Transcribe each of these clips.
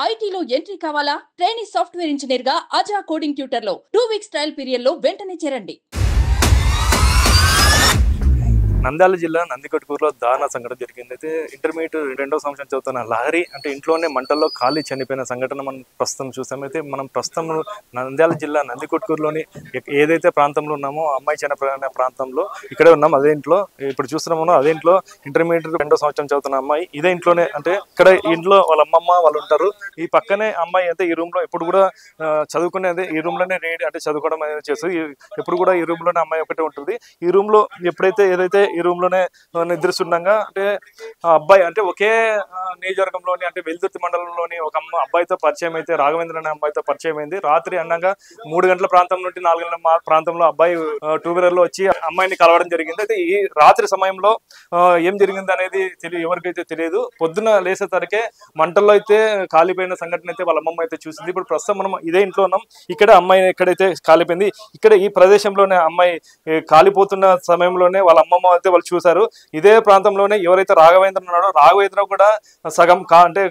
ఐటీలో ఎంట్రీ కావాలా? Training software engineer గా అజా కోడింగ్ ట్యూటర్ లో 2 వీక్స్ ట్రయల్ పీరియడ్ లో వెంటనే చేరండి. నంద్యాల జిల్లా నందికొట్కూరులో దారుణ సంఘటన జరిగింది. అయితే ఇంటర్మీడియట్ 2వ సంవత్సరం చదువుతున్న లహరి అంటే ఇంట్లోనే మంటల్లో కాలి చనిపోయిన సంఘటన మనం ప్రస్తుతం చూసాం. అయితే మనం ప్రస్తుతం నంద్యాల జిల్లా నందికొట్కూరులోని ఏదైతే ప్రాంతంలో ఉన్నామో అమ్మాయి చనిపోయిన ప్రాంతంలో ఇక్కడే ఉన్నాం. అదే ఇంట్లో ఇప్పుడు చూస్తున్నామో అదే ఇంట్లో ఇంటర్మీడియట్ 2వ సంవత్సరం చదువుతున్న అమ్మాయి ఇదే ఇంట్లోనే అంటే ఇక్కడ ఇంట్లో వాళ్ళ అమ్మమ్మ వాళ్ళు ఉంటారు. ఈ పక్కనే అమ్మాయి అయితే ఈ రూమ్ లో ఎప్పుడు కూడా చదువుకునేది ఈ రూమ్ లోనే అంటే చదువుకోవడం అనేది చేస్తుంది. ఎప్పుడు కూడా ఈ రూమ్ లోనే అమ్మాయి ఒకటే ఉంటుంది. ఈ రూమ్ లో ఎప్పుడైతే ఏదైతే ఈ రూమ్ లోనే నిద్రిస్తుండగా అంటే ఆ అబ్బాయి అంటే ఒకే నియోజకవర్గంలోని అంటే వెల్దుర్తి మండలంలోని ఒక అబ్బాయితో పరిచయం అయితే రాఘవేంద్ర అనే అబ్బాయితో పరిచయం అయింది. రాత్రి అనగా 3 గంటల ప్రాంతం నుండి 4 గంటల ప్రాంతంలో అబ్బాయి 2 వీలర్ లో వచ్చి అమ్మాయిని కలవడం జరిగింది. అయితే ఈ రాత్రి సమయంలో ఏం జరిగింది అనేది ఎవరికైతే తెలియదు. పొద్దున లేసేసరికే మంటల్లో అయితే కాలిపోయిన సంఘటన అయితే వాళ్ళ అమ్మమ్మ అయితే చూసింది. ఇప్పుడు ప్రస్తుతం మనం ఇదే ఇంట్లో ఉన్నాం. ఇక్కడ అమ్మాయి ఎక్కడైతే కాలిపోయింది ఇక్కడ ఈ ప్రదేశంలోనే అమ్మాయి కాలిపోతున్న సమయంలోనే వాళ్ళ అమ్మమ్మ అయితే వాళ్ళు చూశారు. ఇదే ప్రాంతంలోనే ఎవరైతే రాఘవేంద్ర ఉన్నాడో రాఘవేంద్ర కూడా సగం అంటే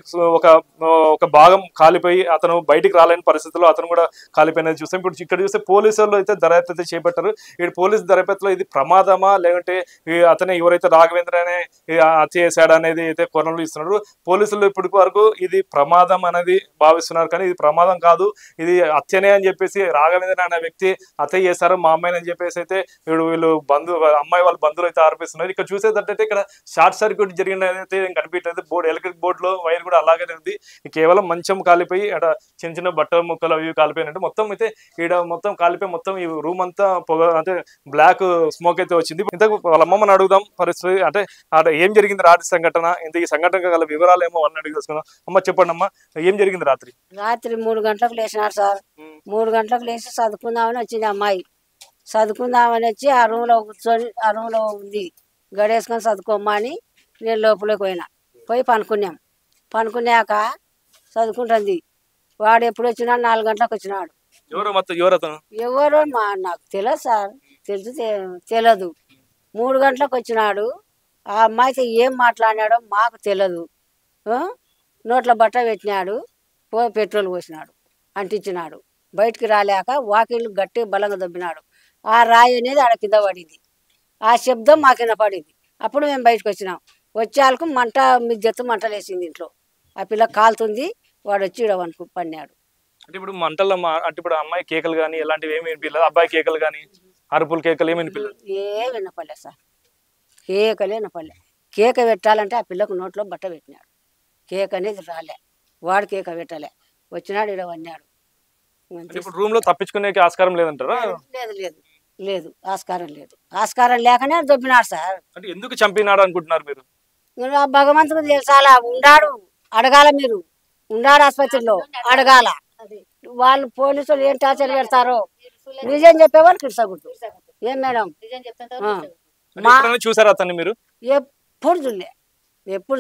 ఒక భాగం కాలిపోయి అతను బయటికి రాలేని పరిస్థితుల్లో అతను కూడా కాలిపోయినది చూస్తాం. ఇప్పుడు ఇక్కడ చూస్తే పోలీసులు అయితే దర్యాప్తు అయితే చేపట్టారు. ఇక్కడ పోలీసు దర్యాప్తులో ఇది ప్రమాదమా లేదంటే అతనే ఎవరైతే రాఘవేంద్ర అనే హత్య చేశాడు అనేది అయితే కొనలు ఇస్తున్నారు. పోలీసులు ఇప్పటి వరకు ఇది ప్రమాదం అనేది భావిస్తున్నారు. కానీ ఇది ప్రమాదం కాదు, ఇది హత్యనే అని చెప్పేసి రాఘవేంద్ర అనే వ్యక్తి హత్య చేశారు మా అమ్మాయిని అని చెప్పేసి అయితే వీళ్ళు అమ్మాయి వాళ్ళ బంధువులు అయితే ఆరోపిస్తున్నారు. ఇక్కడ చూసేటట్టయితే ఇక్కడ షార్ట్ సర్క్యూట్ జరిగినదైతే కనిపించలేదు. ఎలక్ట్రిక్ బోర్డులో వైర్ కూడా అలాగే ఉంది. కేవలం మంచం కాలిపోయి అక్కడ చిన్న చిన్న బట్టల ముక్కలు అవి కాలిపోయినట్టు మొత్తం అయితే ఈడ మొత్తం కాలిపోయి మొత్తం ఈ రూమ్ అంతా పొగ అంటే బ్లాక్ స్మోక్ అయితే వచ్చింది. ఇంత వాళ్ళ అమ్మమ్మని అడుగుదాం పరిస్థితి అంటే ఏం జరిగింది రాత్రి సంఘటన, ఇంత ఈ సంఘటన గల వివరాలు ఏమో వాళ్ళని అడిగి తెలుసుకుందాం. అమ్మ చెప్పండి అమ్మా, ఏం జరిగింది రాత్రి? 3 గంటలకు లేచినారు సార్. 3 గంటలకు లేచి చదువుకుందామని వచ్చింది అమ్మాయి. చదువుకుందామని వచ్చి ఆ రూమ్లో కూర్చొని ఆ రూమ్లో ఉంది గడేసుకొని చదువుకోమ్మా అని నేను లోపలికి పోయి పనుకున్నాక చదువుకుంటుంది. వాడు ఎప్పుడు వచ్చినా 4 గంటలకు వచ్చినాడు. ఎవరో నాకు తెలియదు సార్, తెలియదు. 3 గంటలకు వచ్చినాడు. ఆ అమ్మాయితో ఏం మాట్లాడినాడో మాకు తెలియదు. నోట్ల బట్ట పెట్టినాడు, పెట్రోల్ పోసినాడు, అంటించినాడు. బయటికి రాలేక వాకిళ్ళు గట్టి బలంగా దొబ్బినాడు. ఆ రాయి అనేది ఆడ కింద పడింది. ఆ శబ్దం మా కింద పడింది. అప్పుడు మేము బయటకు వచ్చినాం. వచ్చేళ్ళకు మంట మిద్దెత్తు మంటలేసింది ఇంట్లో. ఆ పిల్ల కాలుతుంది. వాడు వచ్చి ఇడవనుకు పన్నాడు. అంటే ఇప్పుడు మంటల్లో అంటే ఇప్పుడు అమ్మాయి కేకలు కానీ ఇలాంటివి ఏమి వినిపించలేదు? అబ్బాయి కేకలు కానీ అరుపులు కేకలు ఏమి వినిపించలేదు? ఏం వినపడలేదు సార్, కేకలే వినపడలే. కేక పెట్టాలంటే ఆ పిల్లకు నోట్లో బట్ట పెట్టినాడు. కేక అనేది రాలే, వాడు కేక పెట్టలే. వచ్చినాడు ఇడవన్నాడు. రూమ్ లో తప్పించుకునే ఆస్కారం లేదంటారా? లేదు, ఆస్కారం లేదు. ఆస్కారం లేకనే దొబ్బినాడు సార్. అంటే ఎందుకు చంపినాడు అనుకుంటున్నారు మీరు? భగవంతుడు తెలుసాలా, ఉన్నాడు అడగాల. మీరు ఉన్నాడు ఆసుపత్రిలో అడగాల. వాళ్ళు పోలీసులు ఏం టార్చర్ పెడతారో నిజం చెప్పేవాళ్ళు కిడ్సగుడ్డు. ఏం మేడం చూసారా అతన్ని మీరు? ఎప్పుడు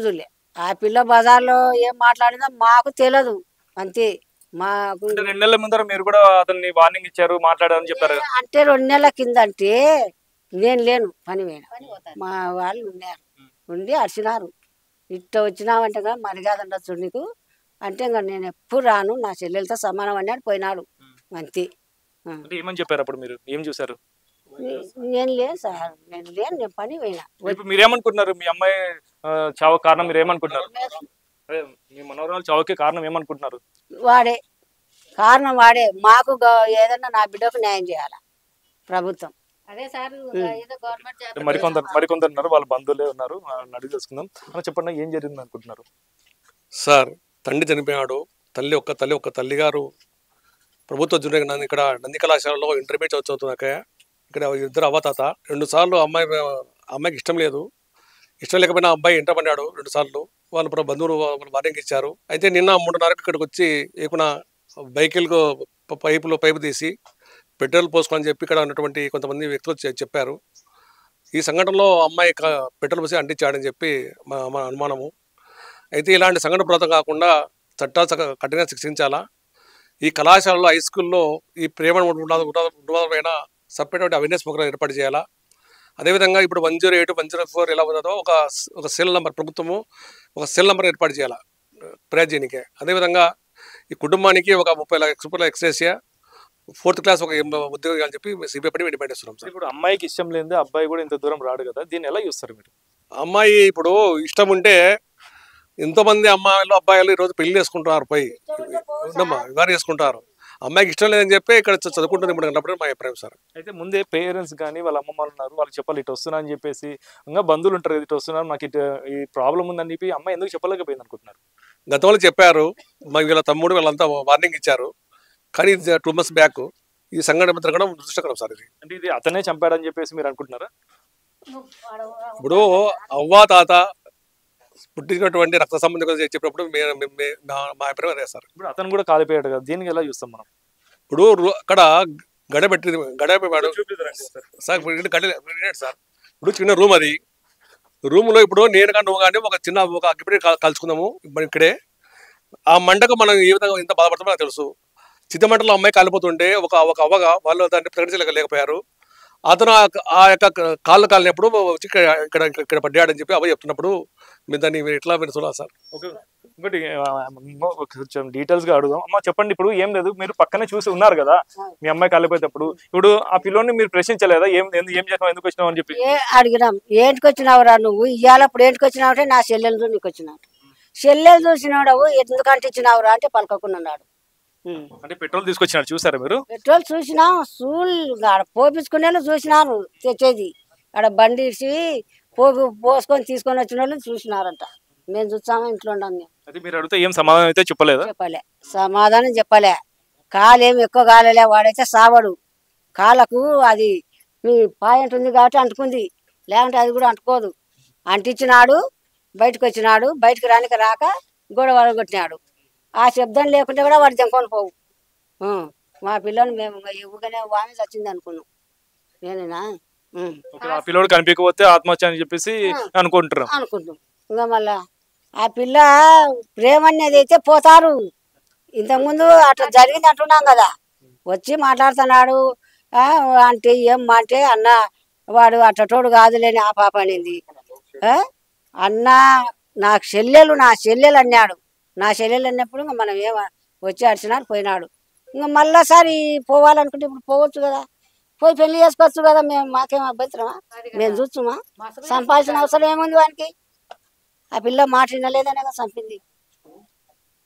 చూడలే. ఆ పిల్ల బజార్లో ఏం మాట్లాడిందో మాకు తెలియదు అంతే. మాకు 2 నెలల ముందర మీరు కూడా అతన్ని వార్నింగ్ ఇచ్చారు, మాట్లాడారని చెప్పారు. అంటే 2 నెలల కింద అంటే నేను లేను, పని పోయినా. మా వాళ్ళు ఉన్నారు, ఉండి అరిచినారు. ఇట్ట వచ్చినావంటే కదా మరిగాదండొచ్చు నీకు అంటే ఇంకా నేను ఎప్పుడు రాను, నా చెల్లెలతో సమానం అన్నాడు. పోయినాడు అంతే. ఏమని చెప్పారు అప్పుడు? మీరు ఏం చూసారు? నేను లేను సార్, నేను పని పోయినా. మీరేమనుకుంటున్నారు? మీ అమ్మాయి చావు కారణం మీరు ఏమనుకుంటున్నారు? మీ మనోరాలు చావుకి కారణం ఏమనుకుంటున్నారు? వాడే కారణం, వాడే. మాకు ఏదన్నా నా బిడ్డకు న్యాయం చేయాల ప్రభుత్వం. అదే సార్, మరికొందరు ఉన్నారు, వాళ్ళ బంధువులే ఉన్నారు, అడిగి తెలుసుకుందాం. అని చెప్పండి, ఏం జరిగింది అనుకుంటున్నారు? సార్, తండ్రి చనిపోయాడు. ఒక తల్లి గారు ప్రభుత్వ జూనియర్ ఇక్కడ నంది కళాశాలలో ఇంటర్మీడియట్ చదువుతున్నాక ఇక్కడ ఇద్దరు అవ్వతాత 2 సార్లు అమ్మాయికి ఇష్టం లేకపోయినా అబ్బాయి ఇంట పడ్డాడు 2 సార్లు. వాళ్ళ బంధువులు వార్నింగ్ ఇచ్చారు. అయితే నిన్న 3:30కి ఇక్కడికి వచ్చి ఏకున బైకులకు పైపు తీసి పెట్రోల్ పోసుకోని చెప్పి ఇక్కడ ఉన్నటువంటి కొంతమంది వ్యక్తులు చెప్పారు. ఈ సంఘటనలో అమ్మాయి పెట్రోల్ పోసి అంటించాడని చెప్పి మా అనుమానము. అయితే ఇలాంటి సంఘటన ప్రాంతం కాకుండా చట్టాలు కఠినంగా శిక్షించాలా. ఈ కళాశాలలో హై స్కూల్లో ఈ ప్రేమ పైన సపరేట్ అవేర్నెస్ ప్రోగ్రాం ఏర్పాటు చేయాలా. అదేవిధంగా ఇప్పుడు 108, 104 ఎలా ఉన్నదో ఒక సెల్ నెంబర్ ప్రభుత్వము ఒక సెల్ నెంబర్ ఏర్పాటు చేయాలా. ప్రయాణ చేయనికే. అదేవిధంగా ఈ కుటుంబానికి ఒక 30 లక్షల రూపాయల ఎక్స్‌గ్రేషియా 4th క్లాస్ ఒక ఉద్యోగం అని చెప్పి సిబిఐ పడి డిమాండ్ చేస్తున్నాం సార్. ఇప్పుడు అమ్మాయికి ఇష్టం లేనిదే అబ్బాయి కూడా ఇంత దూరం రాడు కదా, దీన్ని ఎలా చూస్తారు మీరు? అమ్మాయి ఇప్పుడు ఇష్టం ఉంటే ఎంతోమంది అమ్మాయిలు అబ్బాయిలు ఈరోజు పెళ్లి చేసుకుంటున్నారు, పోయి ఉండమ్మా వివాహం చేసుకుంటారు. అమ్మాయికి ఇష్టం లేదని చెప్పి ఇక్కడ చదువుకుంటుంది అన్నప్పుడు మా అభిప్రాయం సార్. అయితే ముందే పేరెంట్స్ కానీ వాళ్ళ అమ్మమ్మ వాళ్ళు ఉన్నారు, వాళ్ళకి చెప్పాలి ఇటు వస్తున్నా అని చెప్పేసి, ఇంకా బంధువులు ఉంటారు ఇటు వస్తున్నారు నాకు ఇటు ఈ ప్రాబ్లం ఉందని చెప్పి అమ్మాయి ఎందుకు చెప్పలేకపోయింది అనుకుంటున్నారు? గతంలో చెప్పారు, మరి వీళ్ళ తమ్ముడు వీళ్ళంతా వార్నింగ్ ఇచ్చారు. కానీ 2 months బ్యాక్ ఈ సంఘటన జరగడం దురదృష్టకరం సార్. ఇది అంటే ఇది అతనే చంపాడని చెప్పేసి మీరు అనుకుంటున్నారా? ఇప్పుడు అవ్వ తాత పుట్టినటువంటి రక్త సంబంధం చెప్పినప్పుడు మా అభిప్రాయం అదే సార్. ఇప్పుడు అతను కూడా కాలిపోయాడు కదా, దీనికి ఎలా చూస్తాం మనం? ఇప్పుడు అక్కడ గడపెట్టాడు సార్. సార్ ఇప్పుడు చిన్న రూమ్, అది రూమ్లో ఇప్పుడు నేను కానీ నువ్వు కానీ ఒక చిన్న ఒక అగ్గిపెట్టి కలుసుకుందాము ఇప్పుడు ఇక్కడే. ఆ మంటకు మనం ఏ విధంగా ఎంత బాధపడతామో నాకు తెలుసు. చిత్తమంటలో అమ్మాయి కాలిపోతుంటే ఒక అవ్వగా వాళ్ళు దాన్ని ప్రకటించలేకపోయారు. అతను ఆ యొక్క కాళ్ళు కాలినప్పుడు వచ్చి ఇక్కడ పడ్డాడని చెప్పి అవ్వ చెప్తున్నప్పుడు మీరు దాన్ని ఎట్లా చూడాలి సార్? ఓకే, ఇంకోటి కొంచెం డీటెయిల్స్ గా అడుగుదాం. అమ్మ చెప్పండి, ఇప్పుడు ఏం లేదు, మీరు పక్కనే చూసి ఉన్నారు కదా మీ అమ్మాయి కాలిపోయేటప్పుడు, ఇప్పుడు ఆ పిల్లోని మీరు ప్రశ్నించలేదా ఏం చేసినావు ఎందుకు వచ్చినావు అని చెప్పి? అడిగినాం, ఏంటికి వచ్చినావురా నువ్వు ఇయ్యాలప్పుడు ఏంటికి వచ్చినావు అంటే నా చెల్లెలు నీకు వచ్చినావు, చెల్లెలు చూసినావు ఎందుకంటే ఇచ్చినావురా అంటే పలకకున్నాడు. అంటే పెట్రోల్ తీసుకొచ్చినారు చూసారా మీరు? పెట్రోల్ చూసినా ఆడ పోపించుకునే చూసినాను, తెచ్చేది ఆడ బండి ఇచ్చి పోసుకొని తీసుకొని వచ్చిన వాళ్ళు చూసినారంట. మేము చూసాము, ఇంట్లో ఉన్నాం మేము. అది మీరు అడిగితే ఏం సమాధానం అయితే చెప్పలేదా? చెప్పలే, సమాధానం చెప్పలే. కాలేం ఎక్కువ కాలలే, వాడైతే సావడు. కాళ్ళకు అది మీ పాయింట్ ఉంది కాబట్టి అంటుకుంది, లేకుంటే అది కూడా అంటుకోదు. అంటించినాడు, బయటకు వచ్చినాడు, బయటకు రానికి రాక గొడవ కొట్టినాడు. ఆ శబ్దం లేకుంటే కూడా వాడు తెంకొని పోవు. మా పిల్లని మేము ఇవ్వగానే వామి చచ్చింది అనుకున్నాం. నేనేనా ఆ పిల్లోడు కనిపించకపోతే ఆత్మహత్య అని చెప్పేసి అనుకుంటున్నాం. ఇంకా మళ్ళా ఆ పిల్ల ప్రేమ అనేది అయితే పోతారు. ఇంతకుముందు అట్లా జరిగింది అంటున్నాం కదా, వచ్చి మాట్లాడుతున్నాడు అంటే ఏం అంటే అన్న వాడు అట్టటోడు కాదులేని ఆ పాప అనింది. అన్న నా చెల్లెలు అన్నాడు. నా చెల్లెలు అన్నప్పుడు ఇంకా మనం ఏమ వచ్చి అడిచినాడు పోయినాడు. ఇంకా మళ్ళాసారి పోవాలనుకుంటే ఇప్పుడు పోవచ్చు కదా, పోయి పెళ్లి చేసుకోవచ్చు కదా. మాకేం అభ్యంతరమా? మేము చూస్తుమా? సంపాదించిన అవసరం ఏముంది వానికి? ఆ పిల్ల మాట వినలేదనే చంపింది.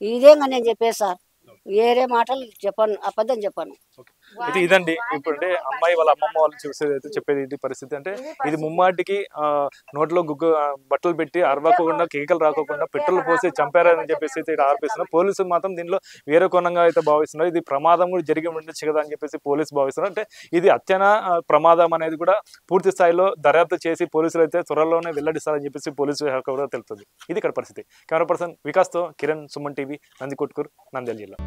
ఇదేగా నేను చెప్పేది సార్, వేరే మాటలు చెప్పాను, అబద్ధం చెప్పాను. అయితే ఇదండి ఇప్పుడు అంటే అమ్మాయి వాళ్ళ అమ్మమ్మ వాళ్ళు చూసేది అయితే చెప్పేది ఇది పరిస్థితి. అంటే ఇది ముమ్మాటికి నోట్లో బట్టలు పెట్టి అరవకుండా కేకలు రాకోకుండా పెట్రోల్ పోసి చంపారని చెప్పేసి ఇక్కడ ఆరోపిస్తున్నారు. పోలీసులు మాత్రం దీనిలో వేరే కోణంగా అయితే భావిస్తున్నారు. ఇది ప్రమాదం కూడా జరిగి ఉండొచ్చు కదా అని చెప్పేసి పోలీసు భావిస్తున్నారు. అంటే ఇది అత్యన ప్రమాదం అనేది కూడా పూర్తి స్థాయిలో దర్యాప్తు చేసి పోలీసులు అయితే త్వరలోనే వెల్లడిస్తారని చెప్పేసి పోలీసు శాఖ కూడా తెలుస్తుంది. ఇది ఇక్కడ పరిస్థితి. కెమెరా పర్సన్ వికాస్తో కిరణ్, సుమన్ టీవీ, నందికొట్కూరు, నంద్యాల జిల్లా.